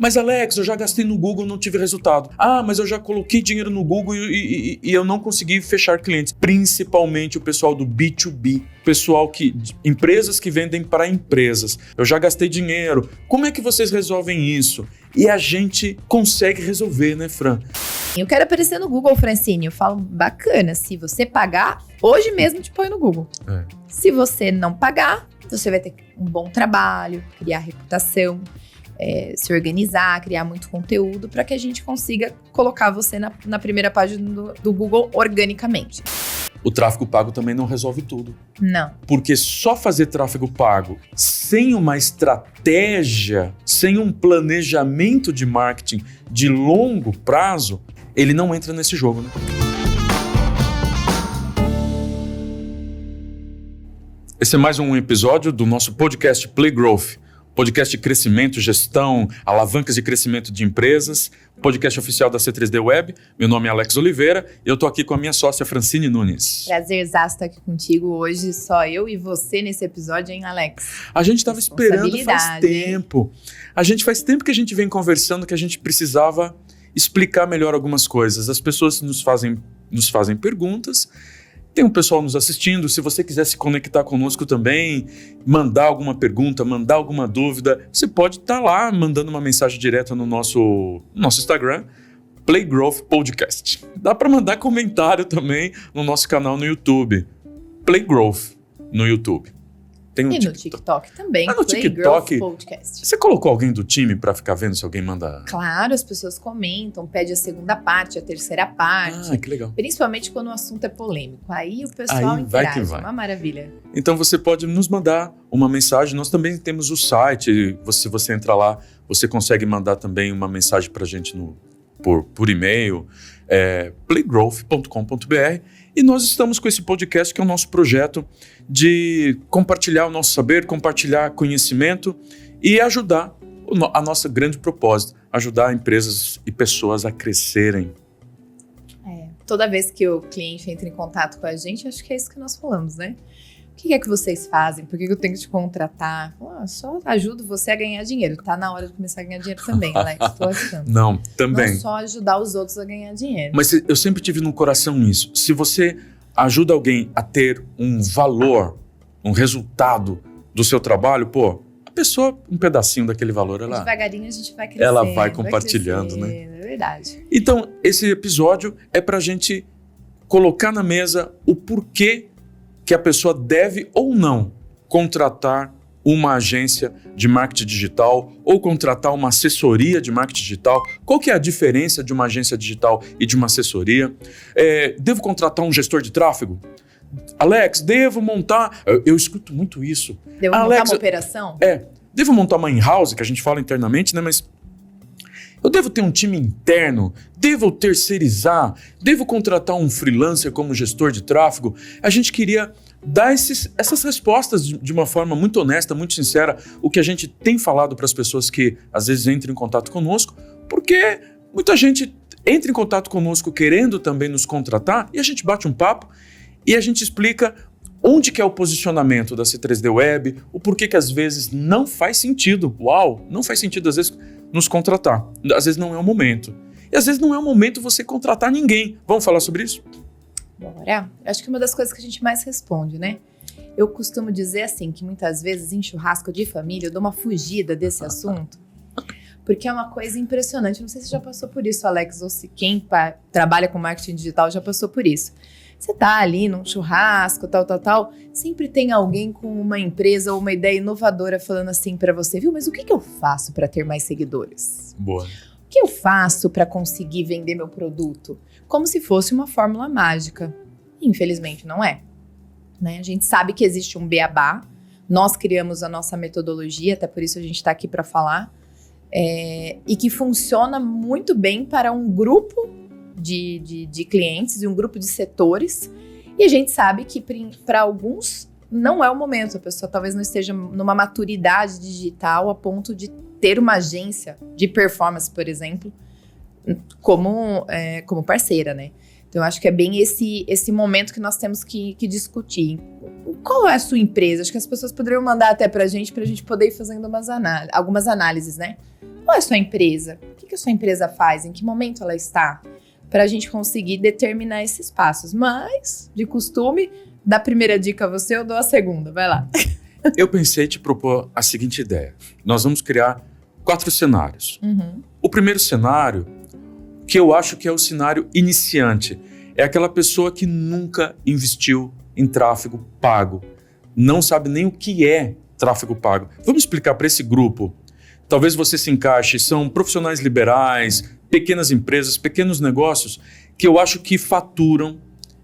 Mas Alex, eu já gastei no Google e não tive resultado. Ah, mas eu já coloquei dinheiro no Google e eu não consegui fechar clientes. Principalmente o pessoal do B2B. Empresas que vendem para empresas. Eu já gastei dinheiro. Como é que vocês resolvem isso? E a gente consegue resolver, né, Fran? Eu quero aparecer no Google, Francine. Eu falo, bacana, se você pagar, hoje mesmo te põe no Google. Se você não pagar, você vai ter um bom trabalho, criar reputação, se organizar, criar muito conteúdo para que a gente consiga colocar você na primeira página do Google organicamente. O tráfego pago também não resolve tudo. Não. Porque só fazer tráfego pago sem uma estratégia, sem um planejamento de marketing de longo prazo, ele não entra nesse jogo, né? Esse é mais um episódio do nosso podcast Play Growth. Podcast de crescimento, gestão, alavancas de crescimento de empresas, podcast oficial da C3D Web. Meu nome é Alex Oliveira e eu tô aqui com a minha sócia Francine Nunes. Prazerzaço estar aqui contigo hoje, só eu e você nesse episódio, hein, Alex? A gente estava esperando faz tempo. Faz tempo que a gente vem conversando que a gente precisava explicar melhor algumas coisas. As pessoas nos fazem perguntas. Tem um pessoal nos assistindo, se você quiser se conectar conosco também, mandar alguma pergunta, mandar alguma dúvida, você pode estar lá mandando uma mensagem direta no nosso Instagram, Play Growth Podcast. Dá para mandar comentário também no nosso canal no YouTube, Play Growth no YouTube. Tem um no TikTok também, no Play TikTok, Growth Podcast. Você colocou alguém do time para ficar vendo se alguém manda... Claro, as pessoas comentam, pedem a segunda parte, a terceira parte. Ah, que legal. Principalmente quando o assunto é polêmico. Aí o pessoal interage, uma maravilha. Então você pode nos mandar uma mensagem. Nós também temos o site. Se você entrar lá, você consegue mandar também uma mensagem para a gente por e-mail, playgrowth.com.br. E nós estamos com esse podcast que é o nosso projeto de compartilhar o nosso saber, compartilhar conhecimento e ajudar a nossa grande propósito, ajudar empresas e pessoas a crescerem. Toda vez que o cliente entra em contato com a gente, acho que é isso que nós falamos, né? O que é que vocês fazem? Por que eu tenho que te contratar? Só ajudo você a ganhar dinheiro. Tá na hora de começar a ganhar dinheiro também, Alex. Tô achando. Não, também. Não só ajudar os outros a ganhar dinheiro. Mas eu sempre tive no coração isso. Se você ajuda alguém a ter um valor, um resultado do seu trabalho, a pessoa, um pedacinho daquele valor, devagarinho a gente vai crescer. Ela vai compartilhando, né? É verdade. Então, esse episódio é pra gente colocar na mesa o porquê que a pessoa deve ou não contratar uma agência de marketing digital ou contratar uma assessoria de marketing digital. Qual que é a diferença de uma agência digital e de uma assessoria? Devo contratar um gestor de tráfego? Alex, devo montar... Eu escuto muito isso. Devo montar uma operação? Devo montar uma in-house, que a gente fala internamente, né? Mas eu devo ter um time interno? Devo terceirizar? Devo contratar um freelancer como gestor de tráfego? A gente queria dar essas respostas de uma forma muito honesta, muito sincera, o que a gente tem falado para as pessoas que às vezes entram em contato conosco, porque muita gente entra em contato conosco querendo também nos contratar e a gente bate um papo e a gente explica onde que é o posicionamento da C3D Web, o porquê que às vezes não faz sentido, não faz sentido às vezes nos contratar. Às vezes não é o momento. E às vezes não é o momento você contratar ninguém. Vamos falar sobre isso? Bora. Acho que uma das coisas que a gente mais responde, né? Eu costumo dizer assim, que muitas vezes em churrasco de família eu dou uma fugida desse assunto, porque é uma coisa impressionante. Não sei se você já passou por isso, Alex, ou se quem trabalha com marketing digital já passou por isso. Você tá ali num churrasco, tal, sempre tem alguém com uma empresa ou uma ideia inovadora falando assim pra você, viu? Mas o que eu faço pra ter mais seguidores? Boa. O que eu faço pra conseguir vender meu produto? Como se fosse uma fórmula mágica. Infelizmente não é. Né? A gente sabe que existe um beabá, nós criamos a nossa metodologia, até por isso a gente tá aqui pra falar, e que funciona muito bem para um grupo de clientes e um grupo de setores, e a gente sabe que para alguns não é o momento, a pessoa talvez não esteja numa maturidade digital a ponto de ter uma agência de performance, por exemplo, como parceira, né? Então, eu acho que é bem esse momento que nós temos que discutir. Qual é a sua empresa? Acho que as pessoas poderiam mandar até pra gente poder ir fazendo algumas análises, né? Qual é a sua empresa? O que a sua empresa faz? Em que momento ela está? Pra gente conseguir determinar esses passos. Mas, de costume, da primeira dica a você, eu dou a segunda. Vai lá. Eu pensei em te propor a seguinte ideia. Nós vamos criar 4 cenários. O primeiro cenário, que eu acho que é o cenário iniciante, é aquela pessoa que nunca investiu em tráfego pago. Não sabe nem o que é tráfego pago. Vamos explicar para esse grupo. Talvez você se encaixe, são profissionais liberais, pequenas empresas, pequenos negócios, que eu acho que faturam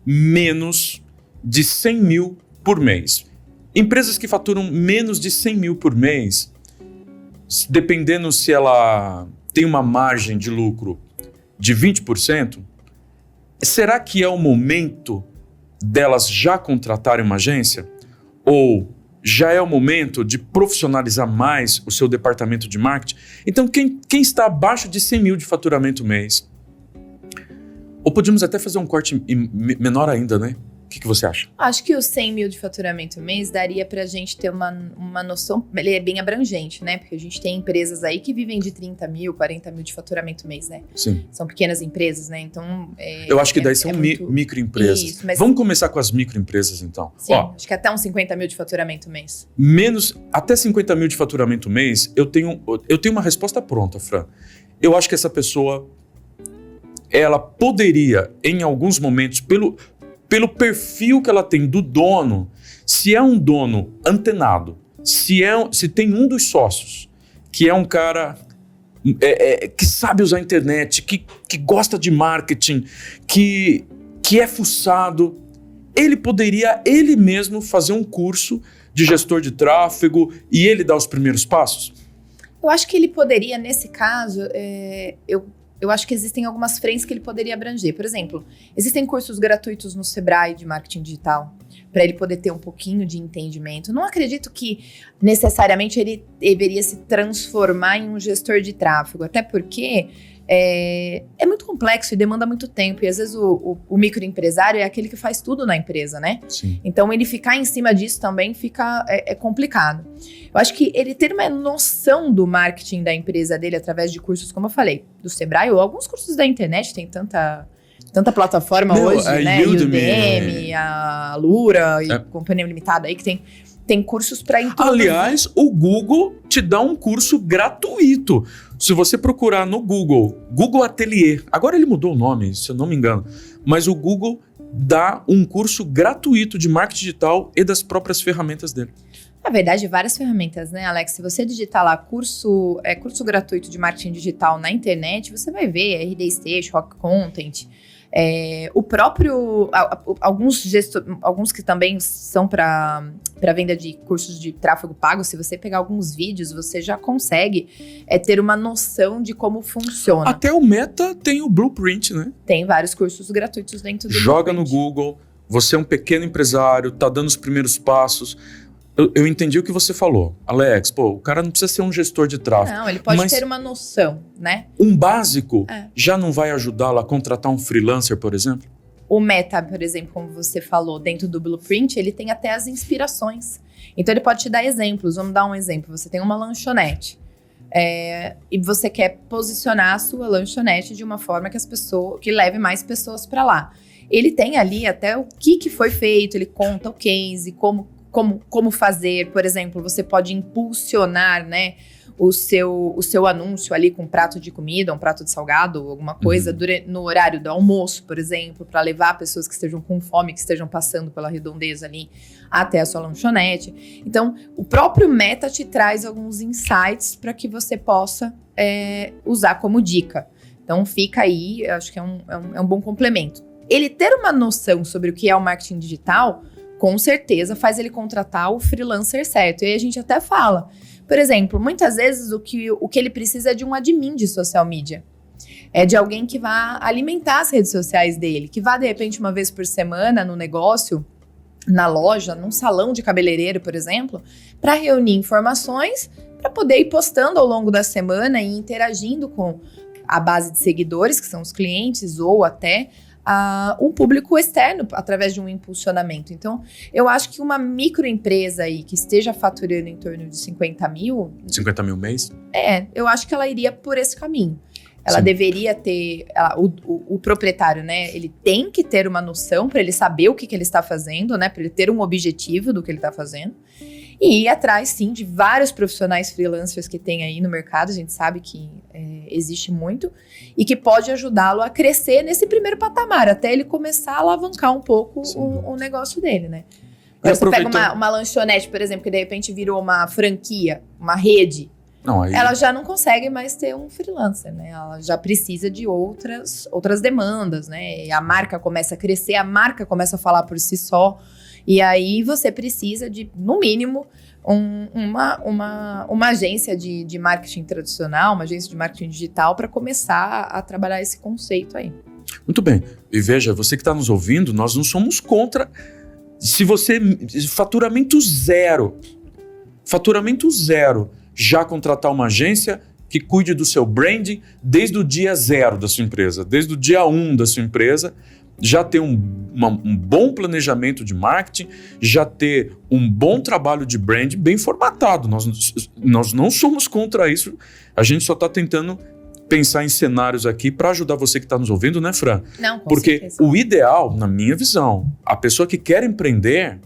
menos de 100 mil por mês. Empresas que faturam menos de 100 mil por mês, dependendo se ela tem uma margem de lucro de 20%, será que é o momento delas já contratarem uma agência? Ou já é o momento de profissionalizar mais o seu departamento de marketing? Então, quem está abaixo de 100 mil de faturamento mês? Ou podíamos até fazer um corte menor ainda, né? O que você acha? Acho que os 100 mil de faturamento mês daria pra gente ter uma noção, ele é bem abrangente, né? Porque a gente tem empresas aí que vivem de 30 mil, 40 mil de faturamento mês, né? Sim. São pequenas empresas, né? Então, eu acho que daí são microempresas. Isso, mas... Vamos começar com as microempresas, então. Sim, acho que até uns 50 mil de faturamento mês. Até 50 mil de faturamento mês, eu tenho uma resposta pronta, Fran. Eu acho que essa pessoa, ela poderia, em alguns momentos, pelo perfil que ela tem do dono, se é um dono antenado, se tem um dos sócios que é um cara que sabe usar a internet, que gosta de marketing, que é fuçado, ele poderia ele mesmo fazer um curso de gestor de tráfego e ele dar os primeiros passos? Eu acho que ele poderia, nesse caso, eu acho que existem algumas frentes que ele poderia abranger. Por exemplo, existem cursos gratuitos no Sebrae de marketing digital, para ele poder ter um pouquinho de entendimento. Não acredito que necessariamente ele deveria se transformar em um gestor de tráfego, até porque é muito complexo e demanda muito tempo. E às vezes o microempresário é aquele que faz tudo na empresa, né? Sim. Então ele ficar em cima disso também é complicado. Eu acho que ele ter uma noção do marketing da empresa dele através de cursos, como eu falei, do Sebrae ou alguns cursos da internet, tem tanta plataforma hoje, né? Udemy, a Lura e Companhia Limitada aí que tem cursos para introduzir. Aliás, o Google te dá um curso gratuito. Se você procurar no Google Atelier, agora ele mudou o nome, se eu não me engano, mas o Google dá um curso gratuito de marketing digital e das próprias ferramentas dele. Na verdade, várias ferramentas, né, Alex? Se você digitar lá curso gratuito de marketing digital na internet, você vai ver RD Station, Rock Content, o próprio, alguns que também são para venda de cursos de tráfego pago. Se você pegar alguns vídeos, você já consegue ter uma noção de como funciona. Até o Meta tem o Blueprint, né? Tem vários cursos gratuitos dentro do Joga Blueprint. no Google, você é um pequeno empresário, tá dando os primeiros passos. Eu entendi o que você falou. Alex, o cara não precisa ser um gestor de tráfego. Não, ele pode ter uma noção, né? Um básico já não vai ajudá-lo a contratar um freelancer, por exemplo? O Meta, por exemplo, como você falou, dentro do Blueprint, ele tem até as inspirações. Então, ele pode te dar exemplos. Vamos dar um exemplo. Você tem uma lanchonete. E você quer posicionar a sua lanchonete de uma forma que leve mais pessoas para lá. Ele tem ali até o que foi feito, ele conta o case, como fazer. Por exemplo, você pode impulsionar, né, o seu anúncio ali com um prato de comida, um prato de salgado, alguma coisa, no horário do almoço, por exemplo, para levar pessoas que estejam com fome, que estejam passando pela redondeza ali até a sua lanchonete. Então, o próprio Meta te traz alguns insights para que você possa usar como dica. Então, fica aí, eu acho que é um bom complemento. Ele ter uma noção sobre o que é o marketing digital, com certeza faz ele contratar o freelancer certo. E aí a gente até fala, por exemplo, muitas vezes o que ele precisa é de um admin de social media. É de alguém que vá alimentar as redes sociais dele, que vá, de repente, uma vez por semana no negócio, na loja, num salão de cabeleireiro, por exemplo, para reunir informações, para poder ir postando ao longo da semana e interagindo com a base de seguidores, que são os clientes, ou até um público externo através de um impulsionamento. Então, eu acho que uma microempresa aí que esteja faturando em torno de 50 mil... 50 mil mês? Eu acho que ela iria por esse caminho. Ela deveria ter... o proprietário, né? Ele tem que ter uma noção para ele saber o que ele está fazendo, né? Para ele ter um objetivo do que ele está fazendo. E ir atrás, sim, de vários profissionais freelancers que tem aí no mercado. A gente sabe que existe muito. E que pode ajudá-lo a crescer nesse primeiro patamar. Até ele começar a alavancar um pouco o negócio dele, né? Agora, você pega uma lanchonete, por exemplo, que de repente virou uma franquia, uma rede. Não, aí... Ela já não consegue mais ter um freelancer, né? Ela já precisa de outras demandas, né? E a marca começa a crescer, a marca começa a falar por si só. E aí você precisa de, no mínimo, uma agência de marketing tradicional, uma agência de marketing digital para começar a trabalhar esse conceito aí. Muito bem. E veja, você que está nos ouvindo, nós não somos contra... Se você... Faturamento zero, já contratar uma agência que cuide do seu branding desde o dia 0 da sua empresa, desde o dia 1 da sua empresa, já ter um bom planejamento de marketing, já ter um bom trabalho de branding bem formatado. Nós não somos contra isso, a gente só está tentando pensar em cenários aqui para ajudar você que está nos ouvindo, né, Fran? Não, com Porque certeza. O ideal, na minha visão, a pessoa que quer empreender...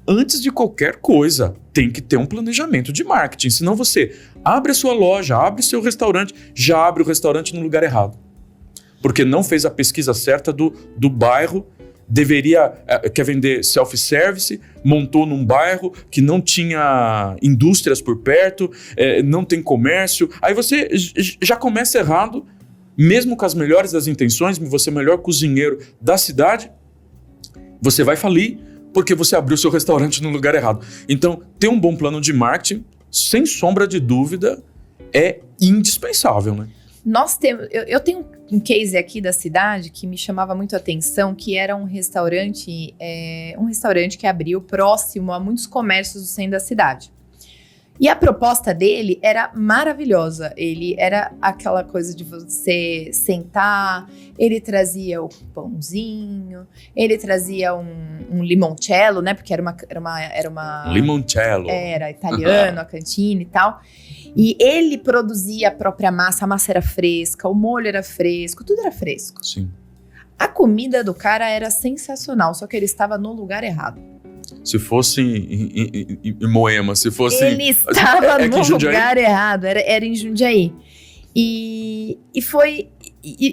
Antes de qualquer coisa, tem que ter um planejamento de marketing. Senão você abre a sua loja, abre seu restaurante, já abre o restaurante no lugar errado. Porque não fez a pesquisa certa do bairro, quer vender self-service, montou num bairro que não tinha indústrias por perto, não tem comércio. Aí você já começa errado, mesmo com as melhores das intenções, você é o melhor cozinheiro da cidade, você vai falir, porque você abriu seu restaurante no lugar errado. Então, ter um bom plano de marketing, sem sombra de dúvida, é indispensável, né? Eu tenho um case aqui da cidade que me chamava muito a atenção, que era um restaurante que abriu próximo a muitos comércios do centro da cidade. E a proposta dele era maravilhosa. Ele era aquela coisa de você sentar, ele trazia o pãozinho, ele trazia um limoncello, né? Porque era uma limoncello. Era italiano, a cantina e tal. E ele produzia a própria massa, a massa era fresca, o molho era fresco, tudo era fresco. Sim. A comida do cara era sensacional, só que ele estava no lugar errado. Se fosse em Moema, se fosse... Ele estava no lugar errado, era em Jundiaí. E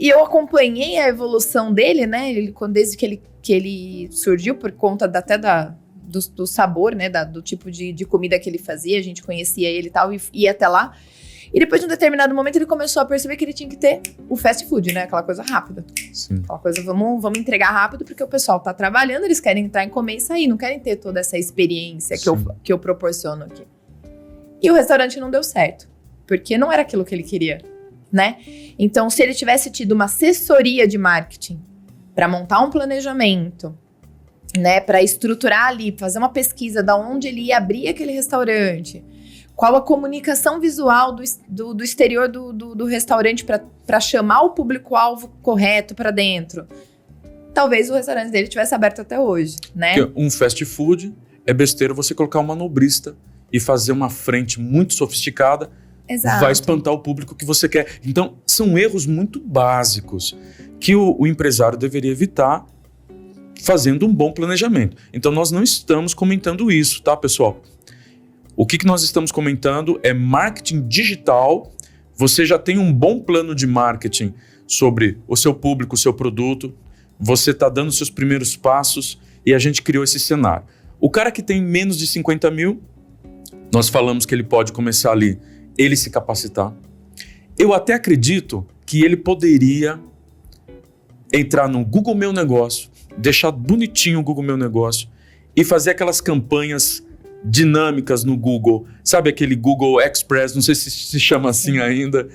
eu acompanhei a evolução dele, né? Desde que ele surgiu, por conta do sabor, né? Do tipo de comida que ele fazia, a gente conhecia ele e tal, e ia até lá. E depois de um determinado momento ele começou a perceber que ele tinha que ter o fast food, né? Aquela coisa rápida. Sim. Aquela coisa, vamos entregar rápido, porque o pessoal tá trabalhando, eles querem entrar e comer e sair, não querem ter toda essa experiência que eu proporciono aqui. E o restaurante não deu certo, porque não era aquilo que ele queria, né? Então, se ele tivesse tido uma assessoria de marketing para montar um planejamento, né? Para estruturar ali, fazer uma pesquisa de onde ele ia abrir aquele restaurante, qual a comunicação visual do exterior do restaurante para chamar o público-alvo correto para dentro. Talvez o restaurante dele tivesse aberto até hoje, né? Porque um fast food é besteira você colocar um manobrista e fazer uma frente muito sofisticada. Exato. Vai espantar o público que você quer. Então, são erros muito básicos que o empresário deveria evitar fazendo um bom planejamento. Então, nós não estamos comentando isso, tá, pessoal? O que nós estamos comentando é marketing digital. Você já tem um bom plano de marketing sobre o seu público, o seu produto. Você está dando seus primeiros passos e a gente criou esse cenário. O cara que tem menos de 50 mil, nós falamos que ele pode começar ali, ele se capacitar. Eu até acredito que ele poderia entrar no Google Meu Negócio, deixar bonitinho o Google Meu Negócio e fazer aquelas campanhas dinâmicas no Google, sabe aquele Google Express, não sei se chama assim ainda,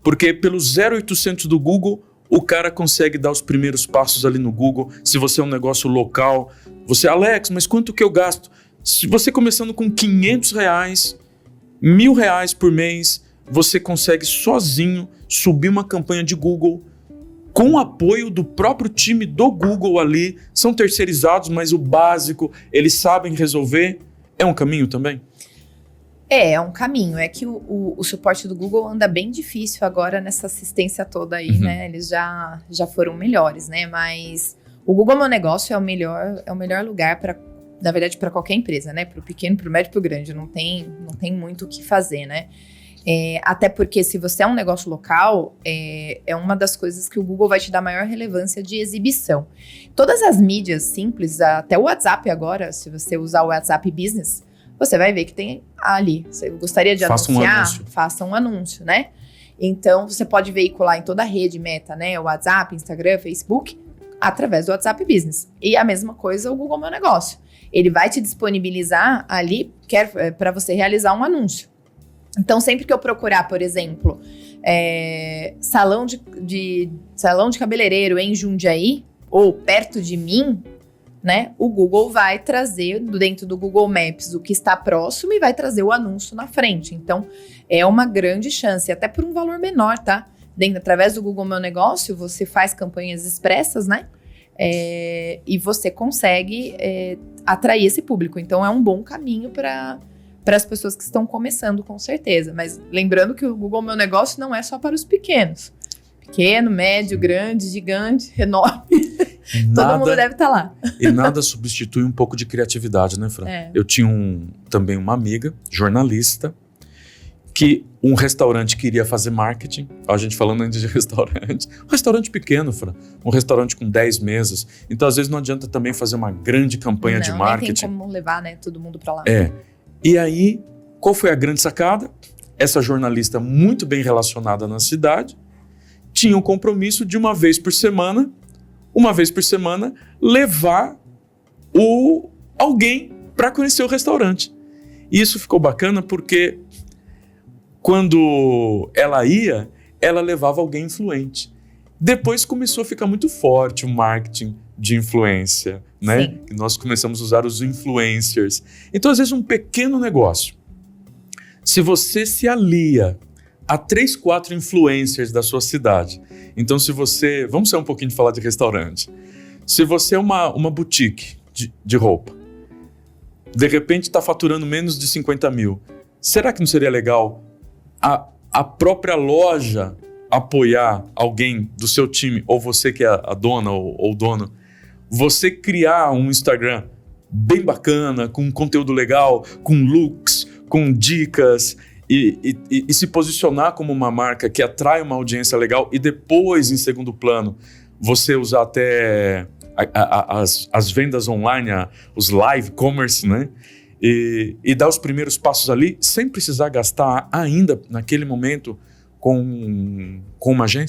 porque pelo 0800 do Google, o cara consegue dar os primeiros passos ali no Google. Se você é um negócio local, você, Alex, mas quanto que eu gasto? Se você começando com R$500, R$1.000 por mês, você consegue sozinho subir uma campanha de Google com o apoio do próprio time do Google ali, são terceirizados, mas o básico eles sabem resolver. É um caminho também? É um caminho. É que o suporte do Google anda bem difícil agora nessa assistência toda aí, né? Eles já foram melhores, né? Mas o Google Meu Negócio é o melhor lugar para, na verdade, para qualquer empresa, né? Para o pequeno, para o médio, para o grande. Não tem muito o que fazer, né? Até porque se você é um negócio local, é uma das coisas que o Google vai te dar maior relevância de exibição. Todas as mídias simples, até o WhatsApp agora, se você usar o WhatsApp Business, você vai ver que tem ali. Você gostaria de anunciar? Faça um anúncio, né? Então, você pode veicular em toda a rede Meta, né? O WhatsApp, Instagram, Facebook, através do WhatsApp Business. E a mesma coisa o Google Meu Negócio. Ele vai te disponibilizar ali para você realizar um anúncio. Então, sempre que eu procurar, por exemplo, salão de cabeleireiro em Jundiaí, ou perto de mim, né, o Google vai trazer dentro do Google Maps o que está próximo e vai trazer o anúncio na frente. Então, é uma grande chance, até por um valor menor, tá? Através do Google Meu Negócio, você faz campanhas expressas, né? E você consegue atrair esse público. Então, é um bom caminho para as pessoas que estão começando, com certeza. Mas lembrando que o Google Meu Negócio não é só para os pequenos. Pequeno, médio, grande, gigante, enorme. Todo mundo deve estar lá. E nada substitui um pouco de criatividade, né, Fran? Eu tinha também uma amiga, jornalista, que um restaurante queria fazer marketing. A gente falando antes de restaurante. Um restaurante pequeno, Fran. Um restaurante com 10 mesas. Então, às vezes, não adianta também fazer uma grande campanha de marketing. Não tem como levar, né, todo mundo para lá. E aí, qual foi a grande sacada? Essa jornalista muito bem relacionada na cidade tinha um compromisso de uma vez por semana, levar alguém para conhecer o restaurante. E isso ficou bacana porque quando ela ia, ela levava alguém influente. Depois começou a ficar muito forte o marketing de influência, né? Sim. Nós começamos a usar os influencers. Então, às vezes, um pequeno negócio, se você se alia a 3, 4 influencers da sua cidade. Então, se você... Vamos sair um pouquinho de falar de restaurante. Se você é uma boutique de roupa, de repente está faturando menos de 50 mil, será que não seria legal a própria loja apoiar alguém do seu time, ou você que é a dona ou dono, você criar um Instagram bem bacana, com conteúdo legal, com looks, com dicas... E se posicionar como uma marca que atrai uma audiência legal e depois, em segundo plano, você usar até as vendas online, os live commerce, né? E dar os primeiros passos ali sem precisar gastar ainda, naquele momento, com uma agência.